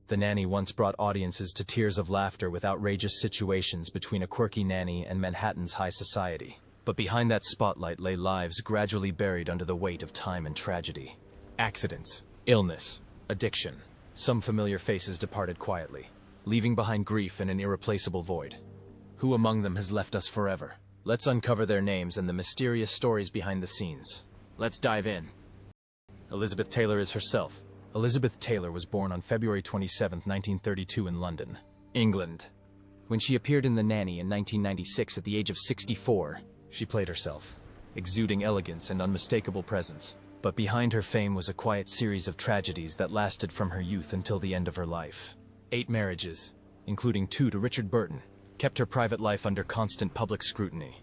The Nanny once brought audiences to tears of laughter with outrageous situations between a quirky nanny and Manhattan's high society. But behind that spotlight lay lives gradually buried under the weight of time and tragedy. Accidents, illness, addiction. Some familiar faces departed quietly, leaving behind grief and an irreplaceable void. Who among them has left us forever? Let's uncover their names and the mysterious stories behind the scenes. Let's dive in. Elizabeth Taylor is herself. Elizabeth Taylor was born on February 27, 1932 in London, England. When she appeared in The Nanny in 1996 at the age of 64, she played herself, exuding elegance and unmistakable presence. But behind her fame was a quiet series of tragedies that lasted from her youth until the end of her life. 8 marriages, including 2 to Richard Burton, kept her private life under constant public scrutiny.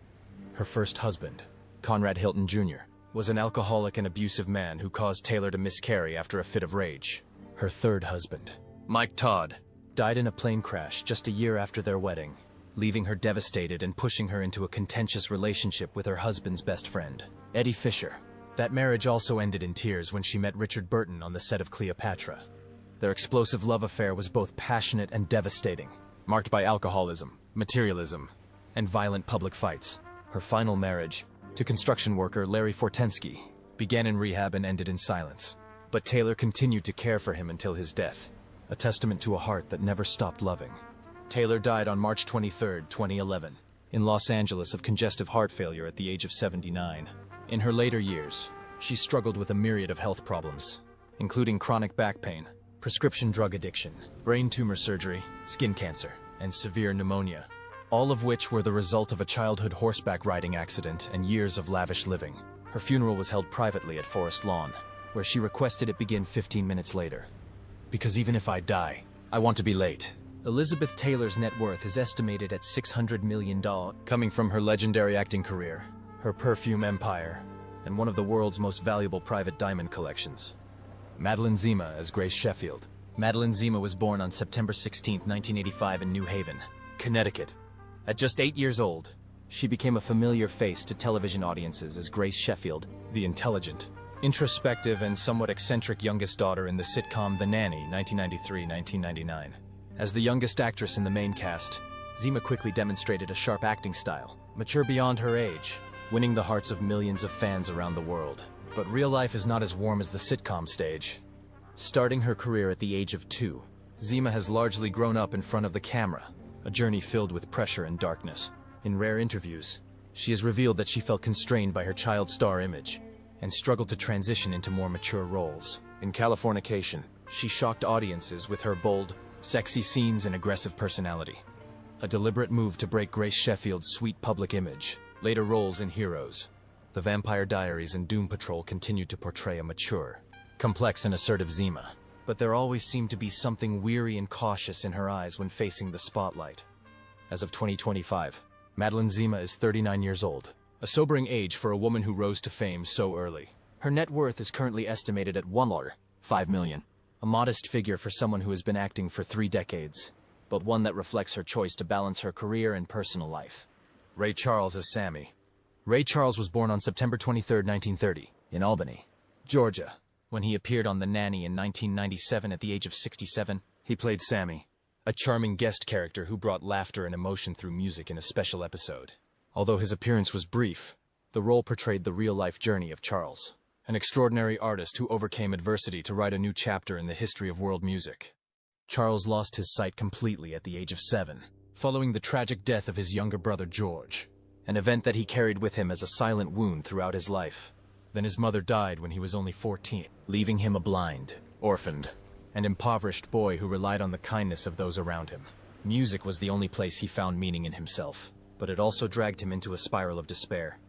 Her first husband, Conrad Hilton Jr., was an alcoholic and abusive man who caused Taylor to miscarry after a fit of rage. Her third husband, Mike Todd, died in a plane crash just a year after their wedding, leaving her devastated and pushing her into a contentious relationship with her husband's best friend, Eddie Fisher. That marriage also ended in tears when she met Richard Burton on the set of Cleopatra. Their explosive love affair was both passionate and devastating, marked by alcoholism, materialism, and violent public fights. Her final marriage, to construction worker Larry Fortensky, began in rehab and ended in silence. But Taylor continued to care for him until his death, a testament to a heart that never stopped loving. Taylor died on March 23, 2011, in Los Angeles of congestive heart failure at the age of 79. In her later years, she struggled with a myriad of health problems, including chronic back pain, prescription drug addiction, brain tumor surgery, skin cancer, and severe pneumonia, all of which were the result of a childhood horseback riding accident and years of lavish living. Her funeral was held privately at Forest Lawn, where she requested it begin 15 minutes later. "Because even if I die, I want to be late." Elizabeth Taylor's net worth is estimated at $600 million, coming from her legendary acting career, her perfume empire, and one of the world's most valuable private diamond collections. Meline Zema as Grace Sheffield. Meline Zema was born on September 16, 1985 in New Haven, Connecticut. At just 8 years old, she became a familiar face to television audiences as Grace Sheffield, the intelligent, introspective, and somewhat eccentric youngest daughter in the sitcom The Nanny, 1993-1999. As the youngest actress in the main cast, Zema quickly demonstrated a sharp acting style, mature beyond her age, winning the hearts of millions of fans around the world. But real life is not as warm as the sitcom stage. Starting her career at the age of 2, Zema has largely grown up in front of the camera, a journey filled with pressure and darkness. In rare interviews, she has revealed that she felt constrained by her child star image and struggled to transition into more mature roles. In Californication, she shocked audiences with her bold, sexy scenes and aggressive personality, a deliberate move to break Grace Sheffield's sweet public image. Later roles in Heroes, The Vampire Diaries, and Doom Patrol continued to portray a mature, complex, and assertive Zema. But there always seemed to be something weary and cautious in her eyes when facing the spotlight. As of 2025, Meline Zema is 39 years old, a sobering age for a woman who rose to fame so early. Her net worth is currently estimated at $1.5 million, a modest figure for someone who has been acting for 3 decades, but one that reflects her choice to balance her career and personal life. Ray Charles as Sammy. Ray Charles was born on September 23, 1930, in Albany, Georgia. When he appeared on The Nanny in 1997 at the age of 67, he played Sammy, a charming guest character who brought laughter and emotion through music in a special episode. Although his appearance was brief, the role portrayed the real-life journey of Charles, an extraordinary artist who overcame adversity to write a new chapter in the history of world music. Charles lost his sight completely at the age of 7, following the tragic death of his younger brother George, an event that he carried with him as a silent wound throughout his life. Then his mother died when he was only 14, leaving him a blind, orphaned, and impoverished boy who relied on the kindness of those around him. Music was the only place he found meaning in himself, but it also dragged him into a spiral of despair.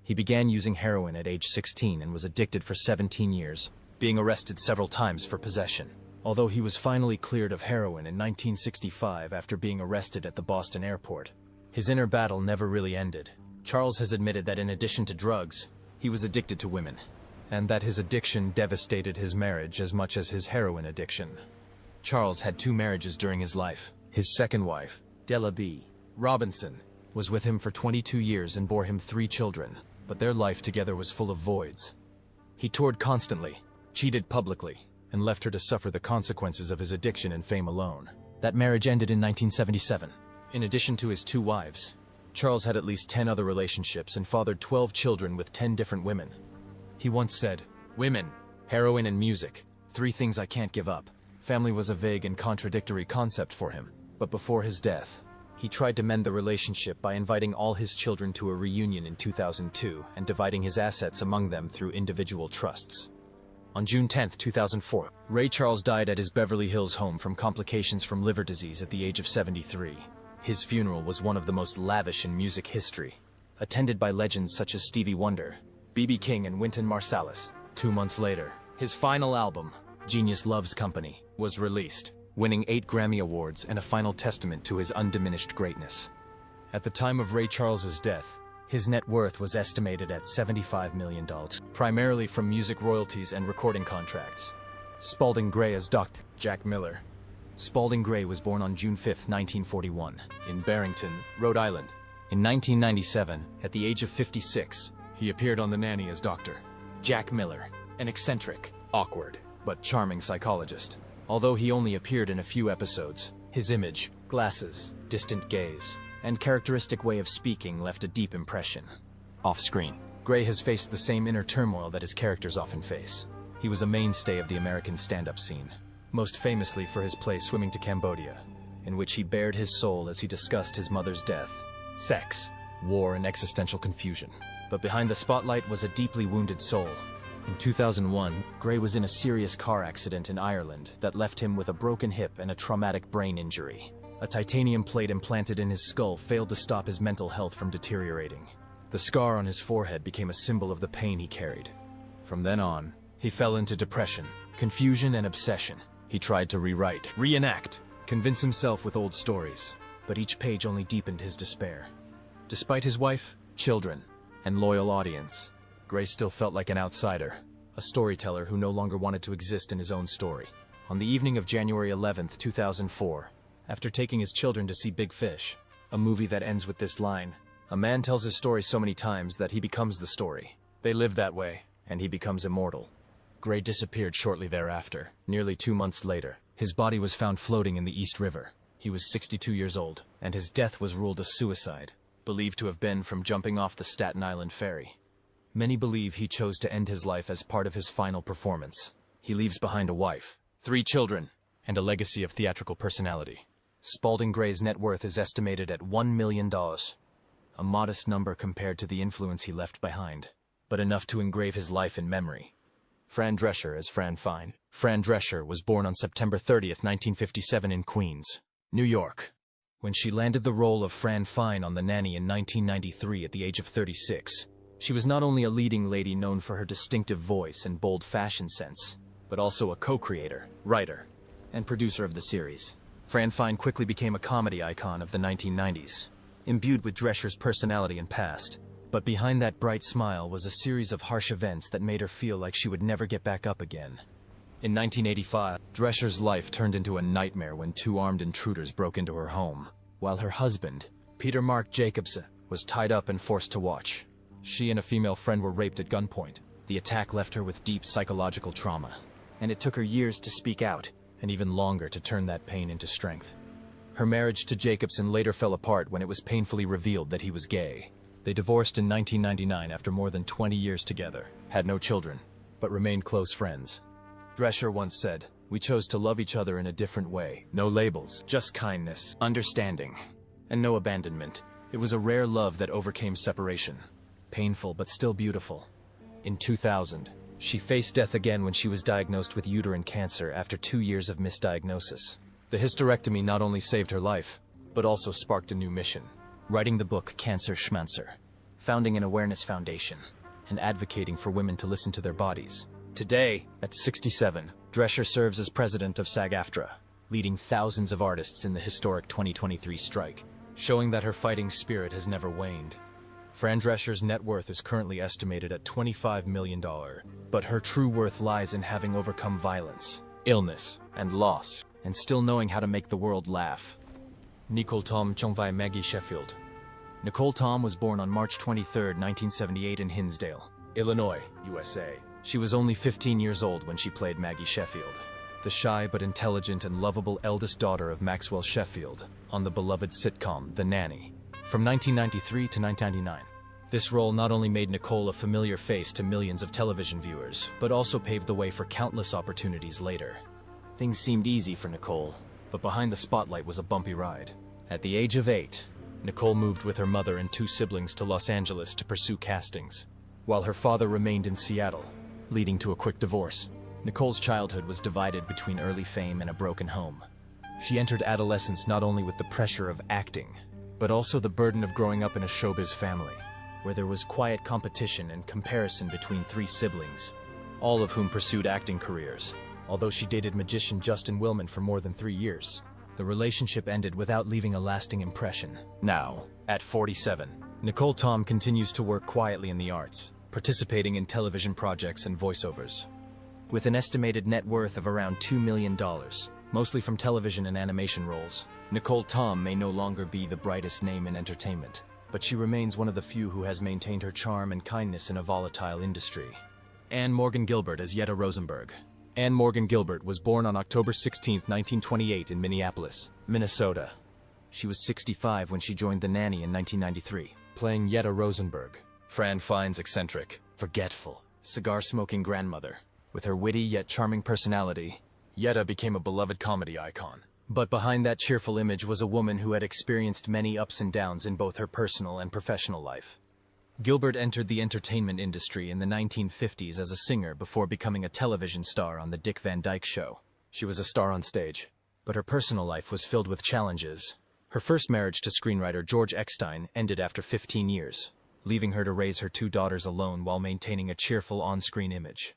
He began using heroin at age 16 and was addicted for 17 years, being arrested several times for possession. Although he was finally cleared of heroin in 1965 after being arrested at the Boston airport, his inner battle never really ended. Charles has admitted that in addition to drugs, he was addicted to women, and that his addiction devastated his marriage as much as his heroin addiction. Charles had 2 marriages during his life. His second wife, Della B. Robinson, was with him for 22 years and bore him 3 children, but their life together was full of voids. He toured constantly, cheated publicly, and left her to suffer the consequences of his addiction and fame alone. That marriage ended in 1977. In addition to his 2 wives, Charles had at least 10 other relationships and fathered 12 children with 10 different women. He once said, "Women, heroin and music, 3 things I can't give up." Family was a vague and contradictory concept for him, but before his death, he tried to mend the relationship by inviting all his children to a reunion in 2002 and dividing his assets among them through individual trusts. On June 10, 2004, Ray Charles died at his Beverly Hills home from complications from liver disease at the age of 73. His funeral was one of the most lavish in music history, attended by legends such as Stevie Wonder, B.B. King, and Wynton Marsalis. 2 months later, his final album, Genius Loves Company, was released, winning 8 Grammy Awards and a final testament to his undiminished greatness. At the time of Ray Charles's death, his net worth was estimated at $75 million, primarily from music royalties and recording contracts. Spangling Grey as Dr. Jack Miller. Spangling Grey was born on June 5, 1941, in Barrington, Rhode Island. In 1997, at the age of 56, he appeared on The Nanny as Dr. Jack Miller, an eccentric, awkward, but charming psychologist. Although he only appeared in a few episodes, his image, glasses, distant gaze, and characteristic way of speaking left a deep impression. Off-screen, Grey has faced the same inner turmoil that his characters often face. He was a mainstay of the American stand-up scene, most famously for his play Swimming to Cambodia, in which he bared his soul as he discussed his mother's death, sex, war, and existential confusion. But behind the spotlight was a deeply wounded soul. In 2001, Grey was in a serious car accident in Ireland that left him with a broken hip and a traumatic brain injury. A titanium plate implanted in his skull failed to stop his mental health from deteriorating. The scar on his forehead became a symbol of the pain he carried. From then on, he fell into depression, confusion, and obsession. He tried to rewrite, reenact, convince himself with old stories, but each page only deepened his despair. Despite his wife, children, and loyal audience, Grey still felt like an outsider, a storyteller who no longer wanted to exist in his own story. On the evening of January 11, 2004, after taking his children to see Big Fish, a movie that ends with this line, "A man tells his story so many times that he becomes the story. They live that way, and he becomes immortal." Grey disappeared shortly thereafter. Nearly 2 months later, his body was found floating in the East River. He was 62 years old, and his death was ruled a suicide, believed to have been from jumping off the Staten Island ferry. Many believe he chose to end his life as part of his final performance. He leaves behind a wife, 3 children, and a legacy of theatrical personality. Spangling Grey's net worth is estimated at $1 million, a modest number compared to the influence he left behind, but enough to engrave his life in memory. Fran Dresser as Fran Fine. Fran Dresser was born on September 30, 1957 in Queens, New York. When she landed the role of Fran Fine on The Nanny in 1993 at the age of 36, she was not only a leading lady known for her distinctive voice and bold fashion sense, but also a co-creator, writer, and producer of the series. Fran Fine quickly became a comedy icon of the 1990s, imbued with Dresser's personality and past. But behind that bright smile was a series of harsh events that made her feel like she would never get back up again. In 1985, Dresser's life turned into a nightmare when 2 armed intruders broke into her home, while her husband, Peter Mark Jacobson, was tied up and forced to watch. She and a female friend were raped at gunpoint. The attack left her with deep psychological trauma, and it took her years to speak out, and even longer to turn that pain into strength. Her marriage to Jacobson later fell apart when it was painfully revealed that he was gay. They divorced in 1999 after more than 20 years together, had no children, but remained close friends. Dresser once said, "We chose to love each other in a different way. No labels, just kindness, understanding, and no abandonment. It was a rare love that overcame separation. Painful, but still beautiful." In 2000, she faced death again when she was diagnosed with uterine cancer after 2 years of misdiagnosis. The hysterectomy not only saved her life, but also sparked a new mission. Writing the book Cancer Schmancer, founding an awareness foundation, and advocating for women to listen to their bodies. Today, at 67, Dresser serves as president of SAG-AFTRA, leading thousands of artists in the historic 2023 strike, showing that her fighting spirit has never waned. Fran Dresser's net worth is currently estimated at $25 million, but her true worth lies in having overcome violence, illness, and loss, and still knowing how to make the world laugh. Nicole Tom Chongvai Maggie Sheffield. Nicole Tom was born on March 23, 1978 in Hinsdale, Illinois, USA. She was only 15 years old when she played Maggie Sheffield, the shy but intelligent and lovable eldest daughter of Maxwell Sheffield, on the beloved sitcom The Nanny, from 1993 to 1999. This role not only made Nicole a familiar face to millions of television viewers, but also paved the way for countless opportunities later. Things seemed easy for Nicole, but behind the spotlight was a bumpy ride. At the age of 8, Nicole moved with her mother and 2 siblings to Los Angeles to pursue castings, while her father remained in Seattle, leading to a quick divorce. Nicole's childhood was divided between early fame and a broken home. She entered adolescence not only with the pressure of acting, but also the burden of growing up in a showbiz family, where there was quiet competition and comparison between 3 siblings, all of whom pursued acting careers. Although she dated magician Justin Willman for more than 3 years, the relationship ended without leaving a lasting impression. Now, at 47, Nicole Tom continues to work quietly in the arts, participating in television projects and voiceovers. With an estimated net worth of around $2 million, mostly from television and animation roles, Nicole Tom may no longer be the brightest name in entertainment, but she remains one of the few who has maintained her charm and kindness in a volatile industry. Anne Morgan Gilbert as Yetta Rosenberg. Anne Morgan Gilbert was born on October 16, 1928 in Minneapolis, Minnesota. She was 65 when she joined The Nanny in 1993, playing Yetta Rosenberg, Fran Fine's eccentric, forgetful, cigar-smoking grandmother. With her witty yet charming personality, Yetta became a beloved comedy icon. But behind that cheerful image was a woman who had experienced many ups and downs in both her personal and professional life. Gilbert entered the entertainment industry in the 1950s as a singer before becoming a television star on The Dick Van Dyke Show. She was a star on stage, but her personal life was filled with challenges. Her first marriage to screenwriter George Eckstein ended after 15 years, leaving her to raise her 2 daughters alone while maintaining a cheerful on-screen image.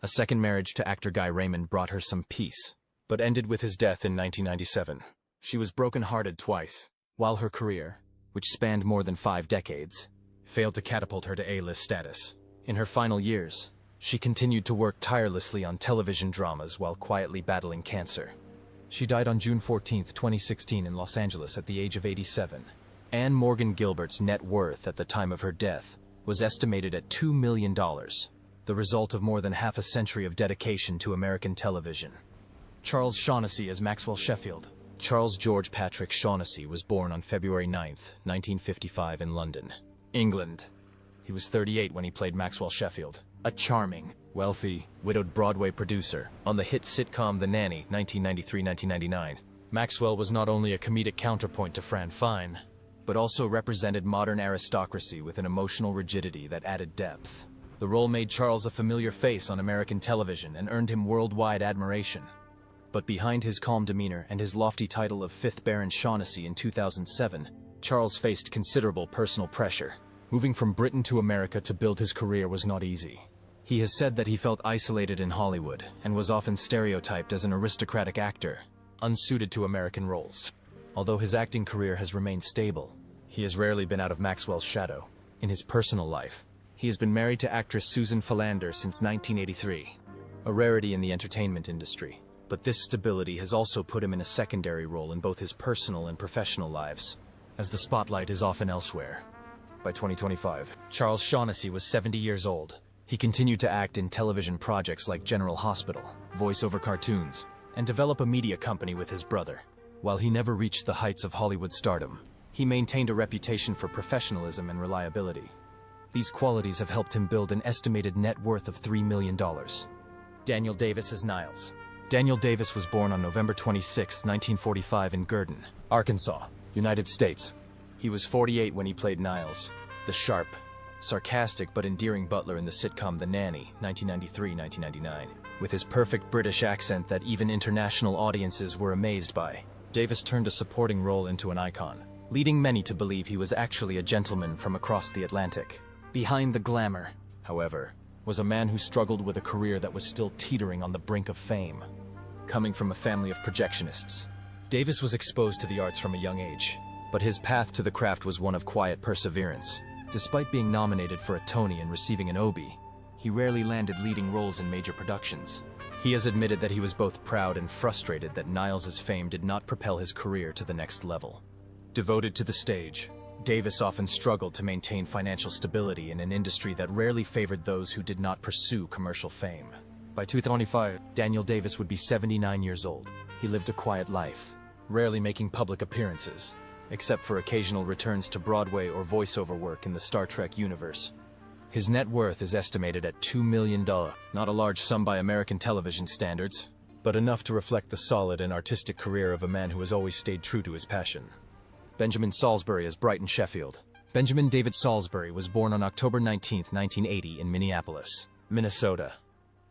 A second marriage to actor Guy Raymond brought her some peace, but ended with his death in 1997. She was broken-hearted twice, while her career, which spanned more than 5 decades, failed to catapult her to A-list status. In her final years, she continued to work tirelessly on television dramas while quietly battling cancer. She died on June 14, 2016 in Los Angeles at the age of 87. Anne Morgan Gilbert's net worth at the time of her death was estimated at $2 million, the result of more than half a century of dedication to American television. Charles Shaughnessy as Maxwell Sheffield. Charles George Patrick Shaughnessy was born on February 9, 1955 in London, England. He was 38 when he played Maxwell Sheffield, a charming, wealthy, widowed Broadway producer on the hit sitcom The Nanny, 1993-1999. Maxwell was not only a comedic counterpoint to Fran Fine, but also represented modern aristocracy with an emotional rigidity that added depth. The role made Charles a familiar face on American television and earned him worldwide admiration. But behind his calm demeanor and his lofty title of 5th Baron Shaughnessy in 2007, Charles faced considerable personal pressure. Moving from Britain to America to build his career was not easy. He has said that he felt isolated in Hollywood and was often stereotyped as an aristocratic actor, unsuited to American roles. Although his acting career has remained stable, he has rarely been out of Maxwell's shadow. In his personal life, he has been married to actress Susan Philander since 1983, a rarity in the entertainment industry. But this stability has also put him in a secondary role in both his personal and professional lives, as the spotlight is often elsewhere. By 2025, Charles Shaughnessy was 70 years old. He continued to act in television projects like General Hospital, voice-over cartoons, and develop a media company with his brother. While he never reached the heights of Hollywood stardom, he maintained a reputation for professionalism and reliability. These qualities have helped him build an estimated net worth of $3 million. Daniel Davis as Niles. Daniel Davis was born on November 26, 1945 in Gurdon, Arkansas, United States. He was 48 when he played Niles, the sharp, sarcastic but endearing butler in the sitcom The Nanny, 1993-1999. With his perfect British accent that even international audiences were amazed by, Davis turned a supporting role into an icon, leading many to believe he was actually a gentleman from across the Atlantic. Behind the glamour, however, was a man who struggled with a career that was still teetering on the brink of fame. Coming from a family of projectionists, Davis was exposed to the arts from a young age, but his path to the craft was one of quiet perseverance. Despite being nominated for a Tony and receiving an Obie, he rarely landed leading roles in major productions. He has admitted that he was both proud and frustrated that Niles's fame did not propel his career to the next level. Devoted to the stage, Davis often struggled to maintain financial stability in an industry that rarely favored those who did not pursue commercial fame. By 2025, Daniel Davis would be 79 years old. He lived a quiet life, rarely making public appearances, except for occasional returns to Broadway or voiceover work in the Star Trek universe. His net worth is estimated at $2 million, not a large sum by American television standards, but enough to reflect the solid and artistic career of a man who has always stayed true to his passion. Benjamin Salsbury as Brighton Sheffield. Benjamin David Salsbury was born on October 19, 1980 in Minneapolis, Minnesota.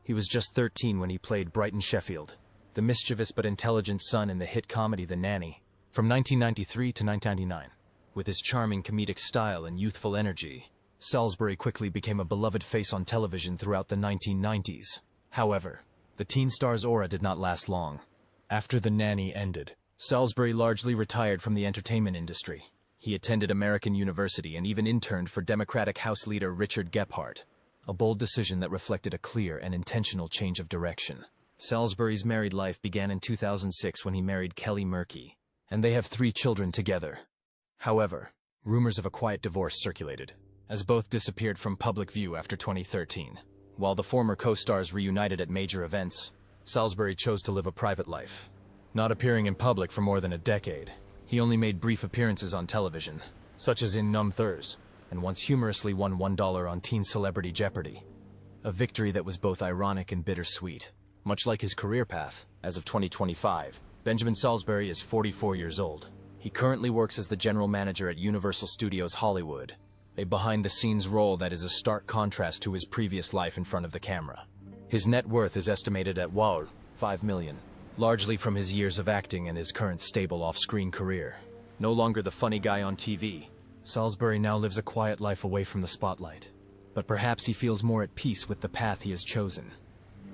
He was just 13 when he played Brighton Sheffield, the mischievous but intelligent son in the hit comedy The Nanny, from 1993 to 1999. With his charming comedic style and youthful energy, Salsbury quickly became a beloved face on television throughout the 1990s. However, the teen star's aura did not last long. After The Nanny ended, Salsbury largely retired from the entertainment industry. He attended American University and even interned for Democratic House Leader Richard Gephardt, a bold decision that reflected a clear and intentional change of direction. Salsbury's married life began in 2006 when he married Kelly Murkey, and they have 3 children together. However, rumors of a quiet divorce circulated, as both disappeared from public view after 2013. While the former co-stars reunited at major events, Salsbury chose to live a private life. Not appearing in public for more than a decade, he only made brief appearances on television, such as in Numb Thurs, and once humorously won $1 on Teen Celebrity Jeopardy! A victory that was both ironic and bittersweet. Much like his career path, as of 2025, Benjamin Salsbury is 44 years old. He currently works as the general manager at Universal Studios Hollywood, a behind-the-scenes role that is a stark contrast to his previous life in front of the camera. His net worth is estimated at $5 million, largely from his years of acting and his current stable off-screen career. No longer the funny guy on TV, Salsbury now lives a quiet life away from the spotlight. But perhaps he feels more at peace with the path he has chosen.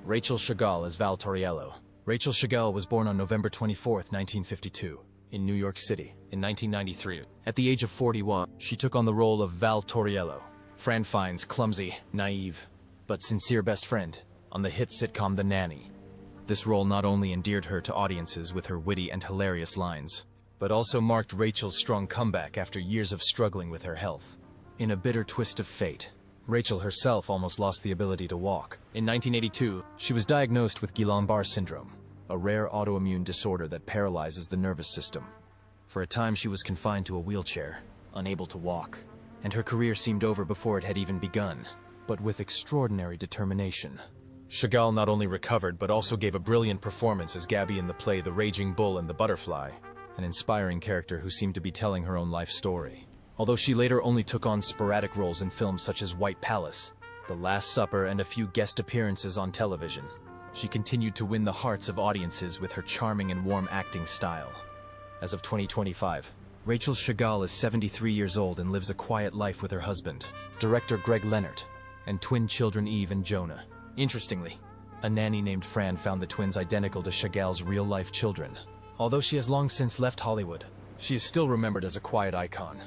Rachel Chagal as Val Torriello. Rachel Chagal was born on November 24, 1952. In New York City, in 1993. At the age of 41, she took on the role of Val Torriello, Fran Fine's clumsy, naive, but sincere best friend, on the hit sitcom The Nanny. This role not only endeared her to audiences with her witty and hilarious lines, but also marked Rachel's strong comeback after years of struggling with her health. In a bitter twist of fate, Rachel herself almost lost the ability to walk. In 1982, she was diagnosed with Guillain-Barré syndrome, a rare autoimmune disorder that paralyzes the nervous system. For a time she was confined to a wheelchair, unable to walk, and her career seemed over before it had even begun. But with extraordinary determination, Chagal not only recovered but also gave a brilliant performance as Gabby in the play The Raging Bull and the Butterfly, an inspiring character who seemed to be telling her own life story. Although she later only took on sporadic roles in films such as White Palace, The Last Supper, and a few guest appearances on television, she continued to win the hearts of audiences with her charming and warm acting style. As of 2025, Rachel Chagal is 73 years old and lives a quiet life with her husband, director Greg Leonard, and twin children Eve and Jonah. Interestingly, a nanny named Fran found the twins identical to Chagal's real-life children. Although she has long since left Hollywood, she is still remembered as a quiet icon.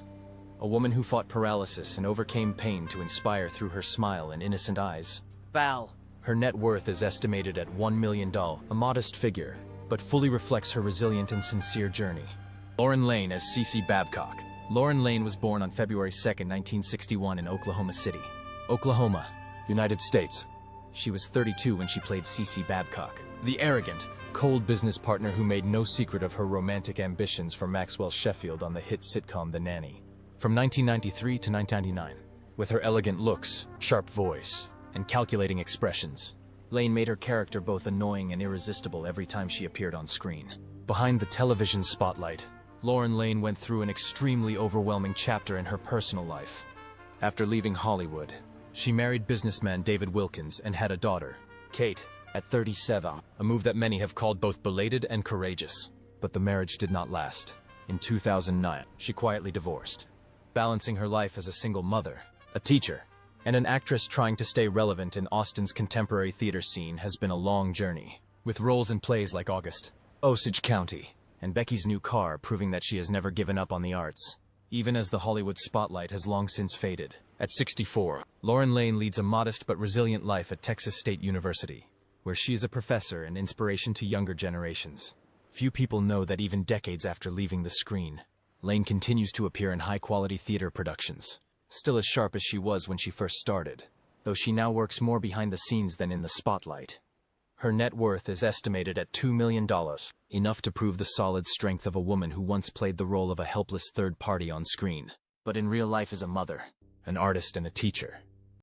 A woman who fought paralysis and overcame pain to inspire through her smile and innocent eyes. Val. Her net worth is estimated at $1 million, a modest figure, but fully reflects her resilient and sincere journey. Lauren Lane as Cece Babcock. Lauren Lane was born on February 2, 1961 in Oklahoma City, Oklahoma, United States. She was 32 when she played Cece Babcock, the arrogant, cold business partner who made no secret of her romantic ambitions for Maxwell Sheffield on the hit sitcom The Nanny. From 1993 to 1999, with her elegant looks, sharp voice, and calculating expressions, Lane made her character both annoying and irresistible every time she appeared on screen. Behind the television spotlight, Lauren Lane went through an extremely overwhelming chapter in her personal life. After leaving Hollywood, she married businessman David Wilkins and had a daughter, Kate, at 37, a move that many have called both belated and courageous. But the marriage did not last. In 2009, she quietly divorced, balancing her life as a single mother, a teacher, and an actress trying to stay relevant in Austin's contemporary theater scene has been a long journey, with roles in plays like August, Osage County, and Becky's New Car proving that she has never given up on the arts, even as the Hollywood spotlight has long since faded. At 64, Lauren Lane leads a modest but resilient life at Texas State University, where she is a professor and inspiration to younger generations. Few people know that even decades after leaving the screen, Lane continues to appear in high-quality theater productions, still as sharp as she was when she first started, though she now works more behind the scenes than in the spotlight. Her net worth is estimated at $2 million, enough to prove the solid strength of a woman who once played the role of a helpless third party on screen, but in real life is a mother, an artist and a teacher.